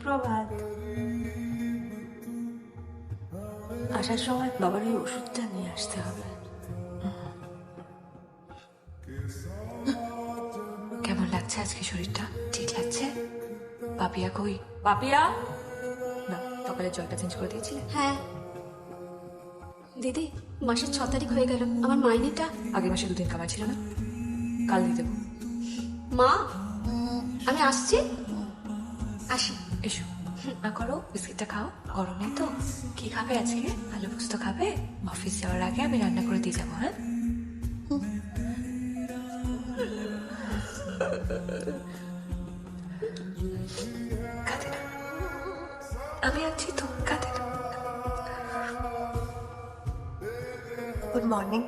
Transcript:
সুপ্রভাত। আসার সময় বাবার ওই ওষুধটা নিয়ে আসতে হবে। কেমন লাগছে আজকে শরীরটা? ঠিক লাগছে? পাপিয়া কই? পাপিয়া না, সকালে জলটা চেঞ্জ করে দিয়েছিলে? হ্যাঁ দিদি, মাসের 6 তারিখ হয়ে গেল, আমার মাইনেটা। আগের মাসে 2 দিন কামাই ছিল না? কাল দিয়ে দেবো। মা, আমি আসছি। আসি। এসো না করো, বিস্কিটটা খাও, গরমে তো। কি খাবে আজকে? আলু পোস্ত খাবে? অফিস যাওয়ার আগে আমি রান্না করে দিয়ে যাবো। হ্যাঁ, কাঁদে না, আমি আছি তো, কাঁদে না। Good morning.